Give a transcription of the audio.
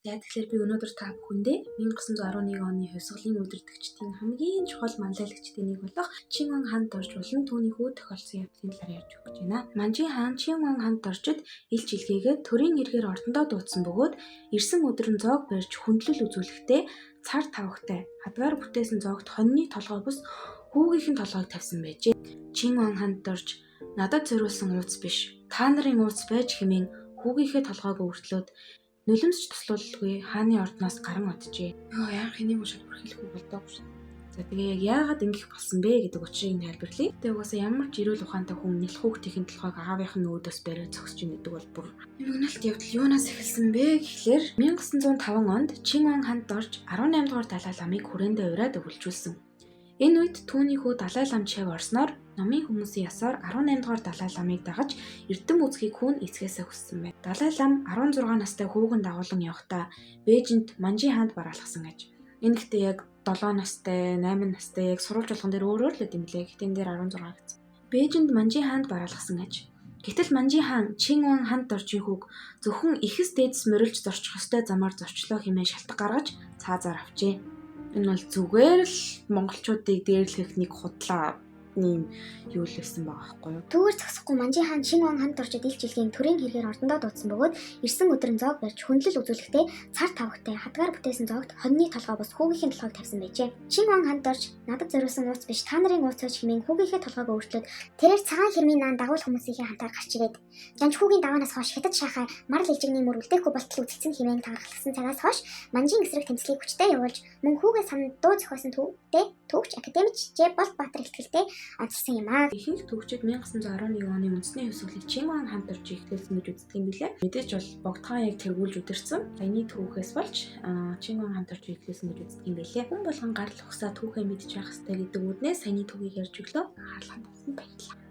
За тэгэхээр би өнөөдөр та бүхэндээ 1911 оны хувьсгалын удирдагчдын хамгийн чухал манлайлагчдын нэг болох Чин Уан хаанд орж болон түүний хүү тохиолдсон явдлын талаар ярьж өгч байна. Манжин хаан Чин Уан хаанд орчид илч илгээгээд төрийн эргээр ордондоо дуудсан бөгөөд ирсэн өдөр нь зоог барьж хүндлэл үзүүлэхдээ цар тавхтай хадгаар бүтээсэн зоогт хоньны толгой бус хүүгийнхэн толгойг тавьсан байжээ. Чин Уан хаанд орж надад зориулсан ууц биш, та нарын ууц байж хэмээн хүүгийнхээ толгойг өвөртлөөд нулимсч туслуулгүй хааны ордноос гаран оджээ. Яах хэнийг шууд бүрхэлэхгүй болдоогүй шүү. За тэгээ яг яагаад ингэх болсон бэ гэдэг учрыг тайлбарлая. Тэгээ угаасаа ямар ч эрүүл ухаантай хүн нэлэх хүүхдийн толгойг аавынх нь өөдөөс бариад зогсож ийн гэдэг бол бүр мөнгөлт явдал юунаас эхэлсэн бэ гэхлээр 1905 онд Чин Уан хаанд орж 18 дугаар Далай ламыг хүрээндээ ураад өвлжүүлсэн. Энэ үед түүний хүү Далай лам чав орсноор номын хүмүүсийн ясаар 18 дугаар Далай ламыг дагаж эрдэм үзхийг хүүн эцгээсээ хүссэн байна. Далай лам 16 настай хүүгэн дагуулan явхдаа Бээжинд Манжин хаанд бараалгасан гэж. Энэ гэхдээ яг 7 настай, 8 настай яг сурвалж болгон дээр өөр л юм лээ. Гэтэн дээр 16 гэсэн. Бээжинд Манжин хаанд бараалгасан гэж. Гэтэл Манжин хаан Чин Уан хаанд орж хүүг зөвхөн ихэс дээдс морилж зорчих ёстой замаар зорчлоо хэмээн шалтгаан гаргаж цаазаар авчээ. Энэ бол зүгээр л монголчуудыг дээрлэх нэг худлаа юм юу л байсан байгаа байхгүй юу. Түүгээр зогсохгүй Манжин хаан Чин Уан хаанд орчид илч илгийн төрийн хэрэгээр ордондоо дуудсан бөгөөд ирсэн өдөр нь зоог барьж хүндлэл үзүүлэхдээ цар тавхтай хадгаар бүтээсэн зоогт хоньны толгой бус хүүгийнхээ толгойг тавьсан байжээ. Чин Уан хаанд орж надад зориулсан ууц биш, та нарын ууц байж хэмээн хүүгийнхээ толгойг өвөртлөөд тэрээр цагаан хэрмийн наан дагуул хүмүүсийнхээ хамтаар гарч ирээд жанч хүүгийн даваанаас хойш хятад шахаа марл илжигний мөр үлдээхгүй болтол үзэгдсэн хэмээн тагаргалсан цагаас хойш Манжин эсрэг тэмцлийг хүчтэй явуулж мөн хүүгээ санд дуу зохиосон төвч академич Жэболт Баатар илтгэлтэй онцлсан юм аа. Ихэнх төвчид 1911 оны үндэсний хувьсгалыг Чин Уан хаанд орж эхлүүлсэн гэж үздэг юм билээ. Мэдээж бол богдхан яг тэргүүлж үдирсэн. Саяны түүхээс болж Чин Уан хаанд орж эхлүүлсэн гэж үздэг юм билээ. Хүн болгон гарал ухсаа түүхээ мэдж байх хэрэгтэй гэдэг үднээс саяны түүхийг ярьж өглөө. Хаалханд болсон баярлалаа.